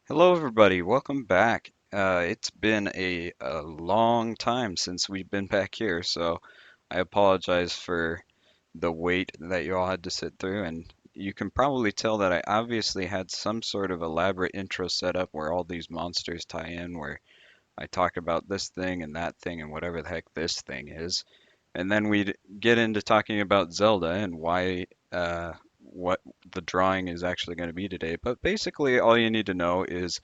Hello, everybody. Welcome back. It's been a long time since we've been back here, so I apologize for the wait that you all had to sit through. And you can probably tell that I obviously had some sort of elaborate intro set up where all these monsters tie in, where I talk about this thing and that thing and whatever the heck this thing is. And then we'd get into talking about Zelda and what the drawing is actually going to be today. But basically, all you need to know is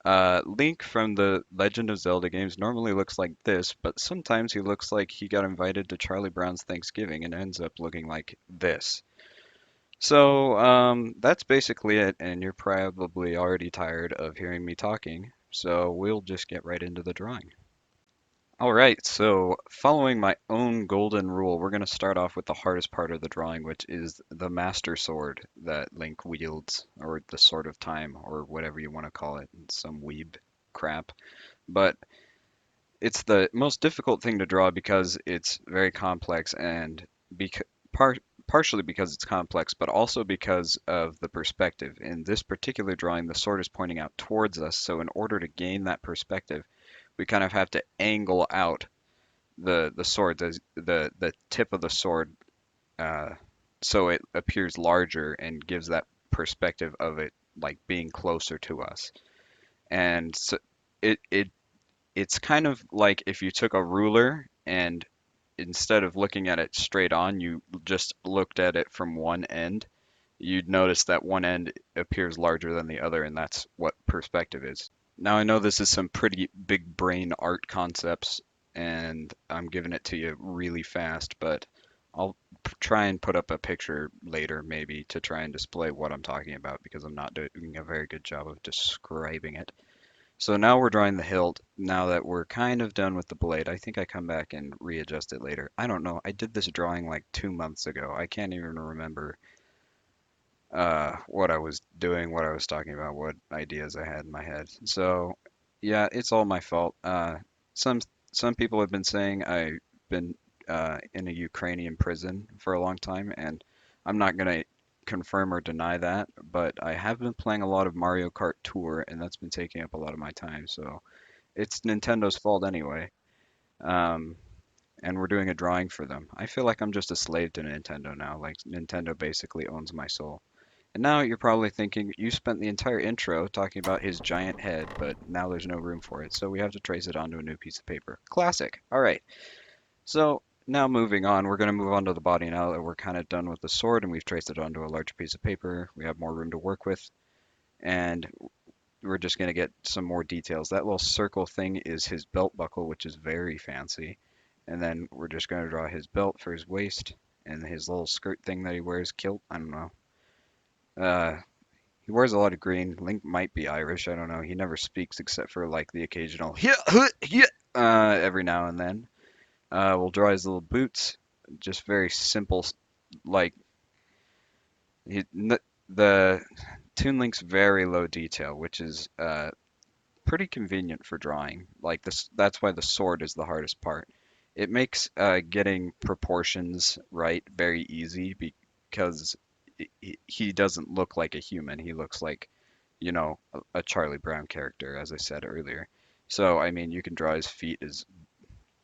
Link from the Legend of Zelda games normally looks like this, but sometimes he looks like he got invited to Charlie Brown's Thanksgiving and ends up looking like this. So that's basically it, and you're probably already tired of hearing me talking, so we'll just get right into the drawing. All right, so following my own golden rule, we're going to start off with the hardest part of the drawing, which is the Master Sword that Link wields, or the Sword of Time, or whatever you want to call it, some weeb crap. But it's the most difficult thing to draw because it's very complex and par partially because it's complex, but also because of the perspective. In this particular drawing, the sword is pointing out towards us, so in order to gain that perspective, we kind of have to angle out the sword, the tip of the sword, uh, so it appears larger and gives that perspective of it like being closer to us. And so it it's kind of like if you took a ruler and instead of looking at it straight on, you just looked at it from one end, you'd notice that one end appears larger than the other, and that's what perspective is. Now, I know this is some pretty big brain art concepts, and I'm giving it to you really fast, but I'll try and put up a picture later, maybe, to try and display what I'm talking about because I'm not doing a very good job of describing it. So now we're drawing the hilt. Now that we're kind of done with the blade, I think I come back and readjust it later. I don't know. I did this drawing like 2 months ago. I can't even remember what I was doing, what I was talking about, what ideas I had in my head. So yeah, it's all my fault. Some some people have been saying I've been in a Ukrainian prison for a long time, and I'm not gonna confirm or deny that, but I have been playing a lot of Mario Kart Tour, and that's been taking up a lot of my time. So it's Nintendo's fault anyway. Um, and we're doing a drawing for them. I feel like I'm just a slave to Nintendo now. Like Nintendo basically owns my soul. And now you're probably thinking, you spent the entire intro talking about his giant head, but now there's no room for it, so we have to trace it onto a new piece of paper. Classic. All right. So now moving on, we're going to move on to the body now that we're kind of done with the sword and we've traced it onto a larger piece of paper. We have more room to work with, and we're just going to get some more details. That little circle thing is his belt buckle, which is very fancy. And then we're just going to draw his belt for his waist and his little skirt thing that he wears, kilt. I don't know. Uh, He wears a lot of green. Link might be Irish. I don't know. He never speaks except for like the occasional yeah, yeah, every now and then. We'll draw his little boots. Just very simple. Like he, the Toon Link's very low detail, which is pretty convenient for drawing. Like this, that's why the sword is the hardest part. It makes getting proportions right very easy because he doesn't look like a human. He looks like, a Charlie Brown character, as I said earlier. So, I mean, you can draw his feet as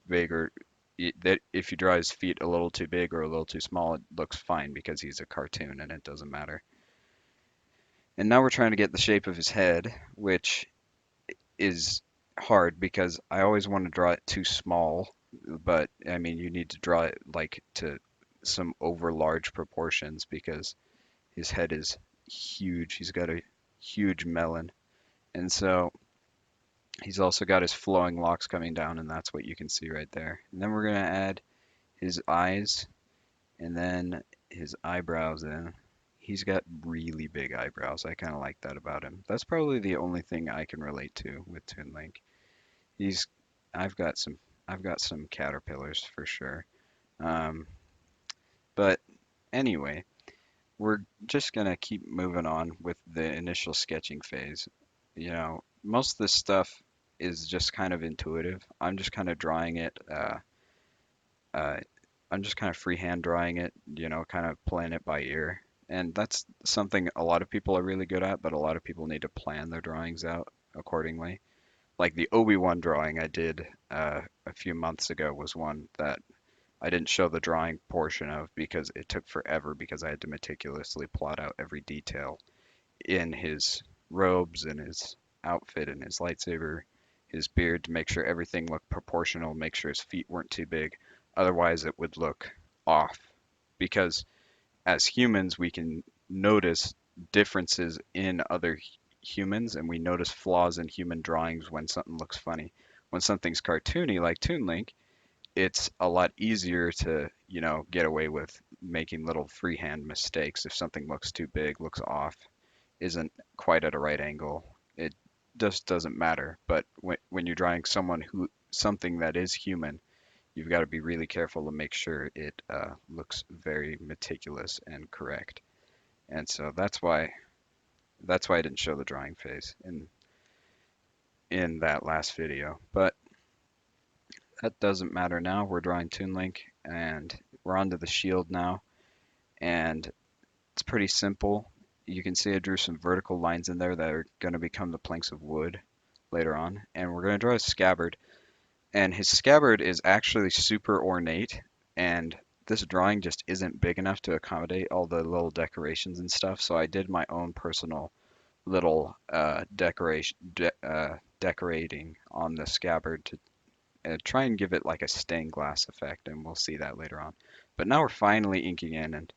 big or that if you draw his feet a little too big or a little too small, it looks fine because he's a cartoon and it doesn't matter. And now we're trying to get the shape of his head, which is hard because I always want to draw it too small, but I mean, you need to draw it like to some over large proportions because his head is huge. He's got a huge melon. And so he's also got his flowing locks coming down, and that's what you can see right there. And then we're going to add his eyes and then his eyebrows in. He's got really big eyebrows. I kind of like that about him. That's probably the only thing I can relate to with Toon Link. He's, I've got some, I've got some caterpillars for sure. Um, but anyway, we're just gonna keep moving on with the initial sketching phase. Most of this stuff is just kind of intuitive. I'm just kind of drawing it. Uh, I'm just kind of freehand drawing it. Kind of playing it by ear. And that's something a lot of people are really good at, but a lot of people need to plan their drawings out accordingly. Like the Obi-Wan drawing I did a few months ago was one that I didn't show the drawing portion of because it took forever because I had to meticulously plot out every detail in his robes and his outfit and his lightsaber, his beard to make sure everything looked proportional, make sure his feet weren't too big. Otherwise, it would look off because as humans, we can notice differences in other humans and we notice flaws in human drawings when something looks funny. When something's cartoony, like Toon Link, it's a lot easier to, get away with making little freehand mistakes. If something looks too big, looks off, isn't quite at a right angle, it just doesn't matter. But when you're drawing something that is human, you've got to be really careful to make sure it looks very meticulous and correct. And so that's why I didn't show the drawing phase in that last video. But that doesn't matter now. We're drawing Toon Link and we're onto the shield now. And it's pretty simple. You can see I drew some vertical lines in there that are going to become the planks of wood later on. And we're going to draw a scabbard. And his scabbard is actually super ornate. And this drawing just isn't big enough to accommodate all the little decorations and stuff. So I did my own personal little decorating on the scabbard to try and give it like a stained glass effect. And we'll see that later on. But now we're finally inking in. And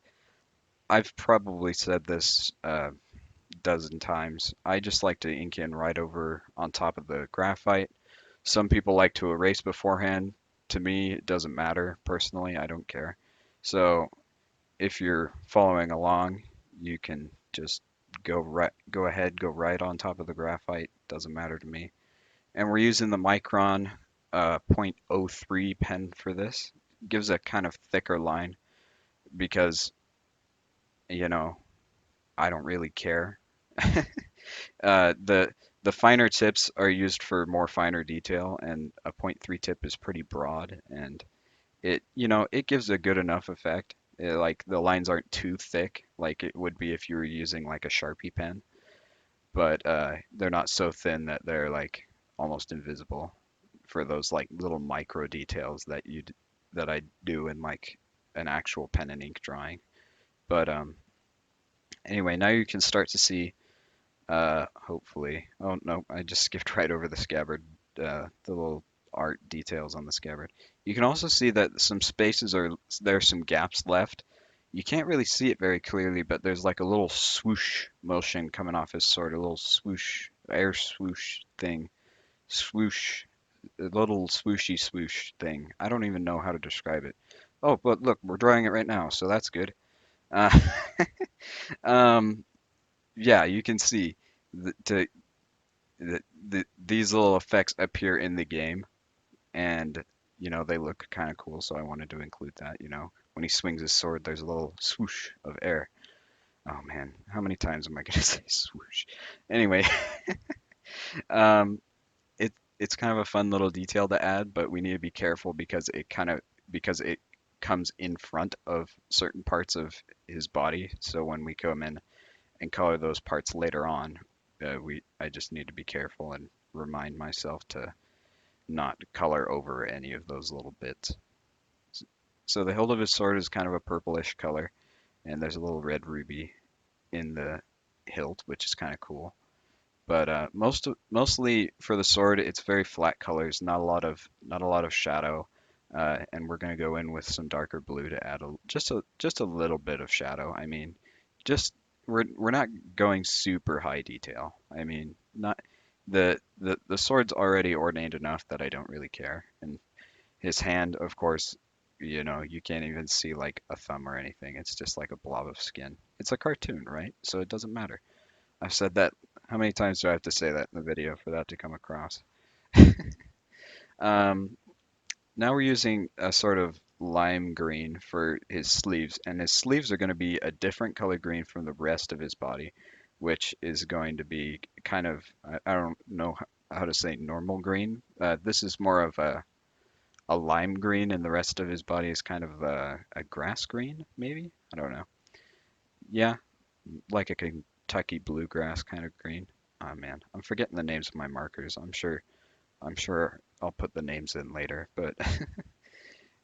I've probably said this dozen times. I just like to ink in right over on top of the graphite. Some people like to erase beforehand. To me, it doesn't matter. Personally, I don't care. So if you're following along, you can just go ahead, go right on top of the graphite. Doesn't matter to me. And we're using the Micron .03 pen for this. Gives a kind of thicker line because, you know, I don't really care. The finer tips are used for more finer detail, and a .3 tip is pretty broad, and it gives a good enough effect. Like the lines aren't too thick, like it would be if you were using like a Sharpie pen, but they're not so thin that they're like almost invisible for those like little micro details that I do in like an actual pen and ink drawing. But anyway, now you can start to see. Hopefully. Oh no, I just skipped right over the scabbard, the little art details on the scabbard. You can also see that there's some gaps left. You can't really see it very clearly, but there's like a little swoosh motion coming off his sword, a little swoosh, air swoosh thing. Swoosh, a little swooshy swoosh thing. I don't even know how to describe it. Oh, but look, we're drawing it right now, so that's good. Uh, um, yeah, you can see to these little effects appear in the game, and they look kind of cool. So I wanted to include that. When he swings his sword, there's a little swoosh of air. Oh man, how many times am I gonna say swoosh? Anyway, um, it's kind of a fun little detail to add, but we need to be careful because it comes in front of certain parts of his body. So when we come in and color those parts later on, I just need to be careful and remind myself to not color over any of those little bits. So the hilt of his sword is kind of a purplish color, and there's a little red ruby in the hilt, which is kind of cool. But mostly for the sword, it's very flat colors, not a lot of shadow, and we're gonna go in with some darker blue to add just a little bit of shadow. I mean, just we're not going super high detail. I mean, not the sword's already ornate enough that I don't really care. And his hand, of course, you can't even see like a thumb or anything. It's just like a blob of skin. It's a cartoon, right? So it doesn't matter. I've said that. How many times do I have to say that in the video for that to come across? Um, Now we're using a sort of lime green for his sleeves, and his sleeves are going to be a different color green from the rest of his body, which is going to be kind of, I don't know how to say normal green. This is more of a lime green, and the rest of his body is kind of a grass green, maybe? I don't know. Yeah, like a Kentucky bluegrass kind of green. Oh man, I'm forgetting the names of my markers. I'm sure I'll put the names in later, but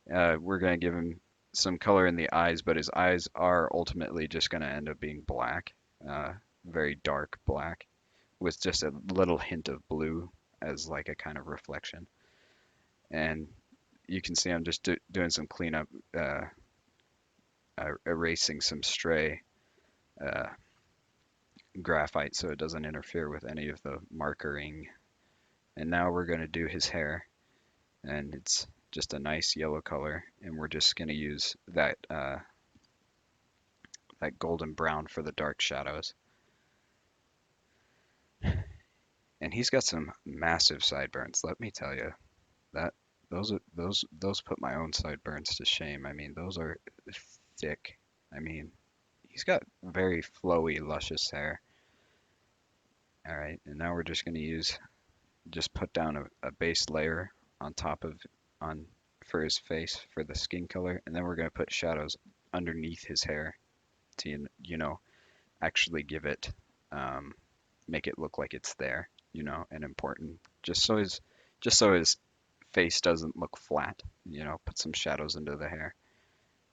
we're gonna give him some color in the eyes, but his eyes are ultimately just gonna end up being black, uh, very dark black, with just a little hint of blue as like a kind of reflection. And you can see I'm just doing some cleanup, uh, erasing some stray uh, graphite so it doesn't interfere with any of the markering. And now we're going to do his hair, and it's just a nice yellow color, and we're just going to use that golden brown for the dark shadows. And he's got some massive sideburns, let me tell you. That those put my own sideburns to shame. I mean, those are thick. I mean, he's got very flowy, luscious hair. All right, and now we're just going to just put down a base layer on top of on for his face for the skin color, and then we're going to put shadows underneath his hair to actually give it um, make it look like it's there, and important, just so his face doesn't look flat. Put some shadows into the hair.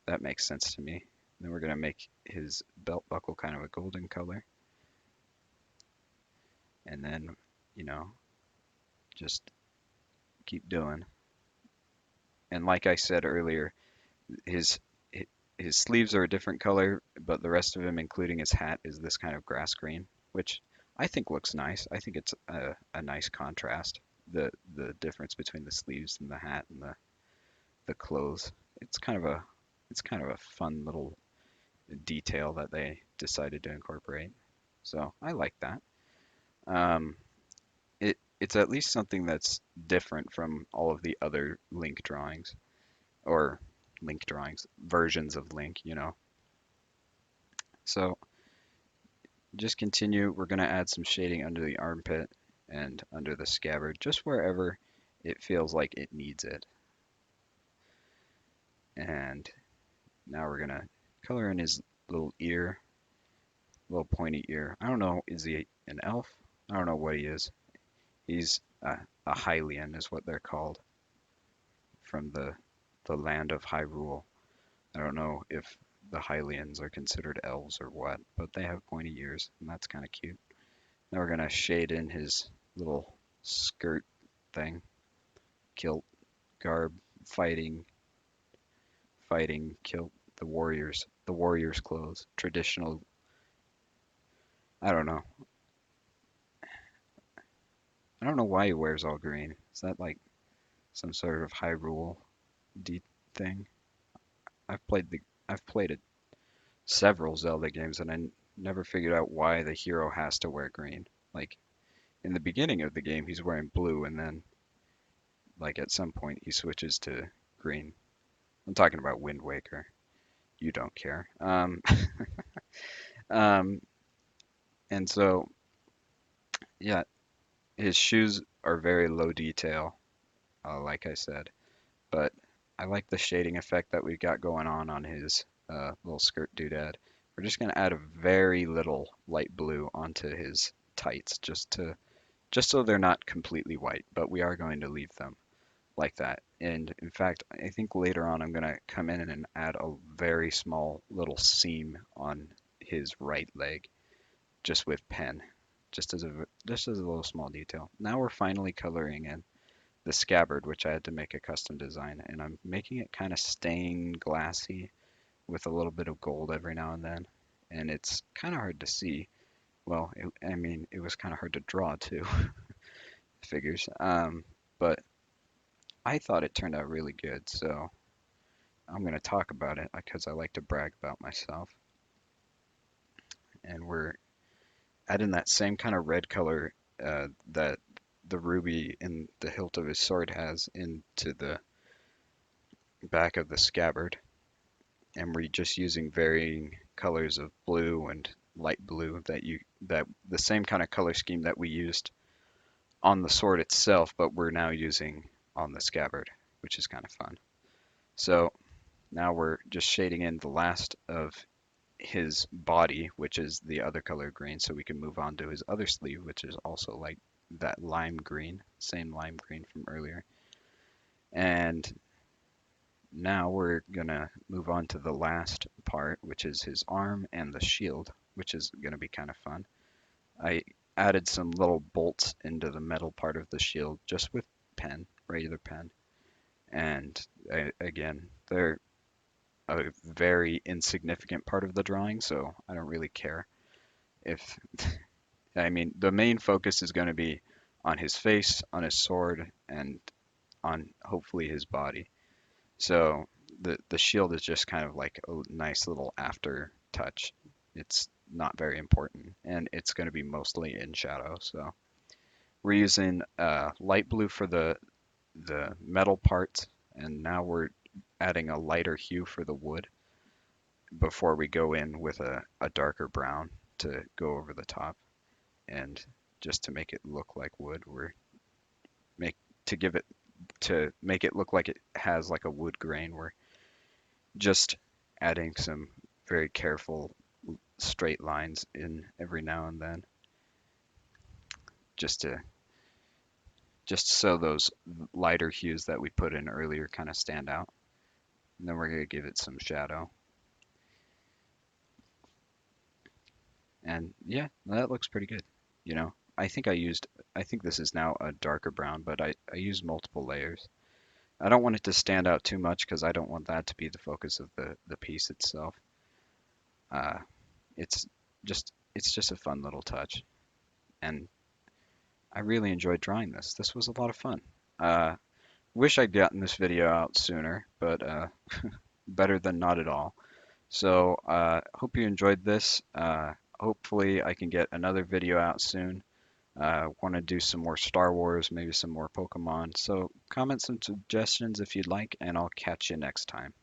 That makes sense to me. Then we're going to make his belt buckle kind of a golden color, and then you know just keep doing. And like I said earlier, his his sleeves are a different color, but the rest of him, including his hat, is this kind of grass green, which I think looks nice. I think it's a nice contrast. The difference between the sleeves and the hat and the clothes. It's kind of a it's kind of a fun little detail that they decided to incorporate. So I like that. Um, it's at least something that's different from all of the other Link drawings or Link drawings versions of Link. So just continue. We're going to add some shading under the armpit and under the scabbard, just wherever it feels like it needs it. And now we're going to color in his little ear, little pointy ear. I don't know, is he an elf? I don't know what he is. He's a Hylian is what they're called from the land of Hyrule. I don't know if the Hylians are considered elves or what, but they have pointy ears, and that's kind of cute. Now we're gonna shade in his little skirt thing, kilt, garb, fighting, kilt, the warriors' clothes, traditional. I don't know. I don't know why he wears all green. Is that like some sort of Hyrule D thing? I've played the I've played it several Zelda games, and never figured out why the hero has to wear green. Like in the beginning of the game, he's wearing blue, and then like at some point he switches to green. I'm talking about Wind Waker. You don't care. Um, and so yeah, his shoes are very low detail, like I said, but I like the shading effect that we've got going on his little skirt doodad. We're just gonna add a very little light blue onto his tights, just so they're not completely white, but we are going to leave them like that. And in fact, I think later on I'm gonna come in and add a very small little seam on his right leg, just with pen, just as a little small detail. Now we're finally coloring in the scabbard, which I had to make a custom design, and I'm making it kind of stained glassy with a little bit of gold every now and then. And it's kind of hard to see. Well, I mean, it was kind of hard to draw too, figures. But I thought it turned out really good, so I'm going to talk about it because I like to brag about myself. And we're adding that same kind of red color that the ruby in the hilt of his sword has into the back of the scabbard. And we're just using varying colors of blue and light blue that the same kind of color scheme that we used on the sword itself, but we're now using on the scabbard, which is kind of fun. So now we're just shading in the last of his body, which is the other color green, so we can move on to his other sleeve, which is also like that lime green, same lime green from earlier. And now we're gonna move on to the last part, which is his arm and the shield, which is gonna be kind of fun. I added some little bolts into the metal part of the shield just with pen, regular pen. And again, they're a very insignificant part of the drawing, so I don't really care if, I mean, the main focus is going to be on his face, on his sword, and on hopefully his body. So the shield is just kind of like a nice little after touch. It's not very important, and it's going to be mostly in shadow. So we're using light blue for the metal parts, and now we're adding a lighter hue for the wood before we go in with a darker brown to go over the top. And just to make it look like wood, we're make to give it to make it look like it has like a wood grain. We're just adding some very careful straight lines in every now and then, just to just so those lighter hues that we put in earlier kind of stand out. And then we're gonna give it some shadow. And yeah, that looks pretty good. You know, I think this is now a darker brown, but I used multiple layers. I don't want it to stand out too much because I don't want that to be the focus of the piece itself. Uh, it's it's just a fun little touch, and I really enjoyed drawing this. This was a lot of fun. Uh, wish I'd gotten this video out sooner, but better than not at all. So hope you enjoyed this. Hopefully I can get another video out soon. Want to do some more Star Wars, maybe some more Pokemon. So comment some suggestions if you'd like, and I'll catch you next time.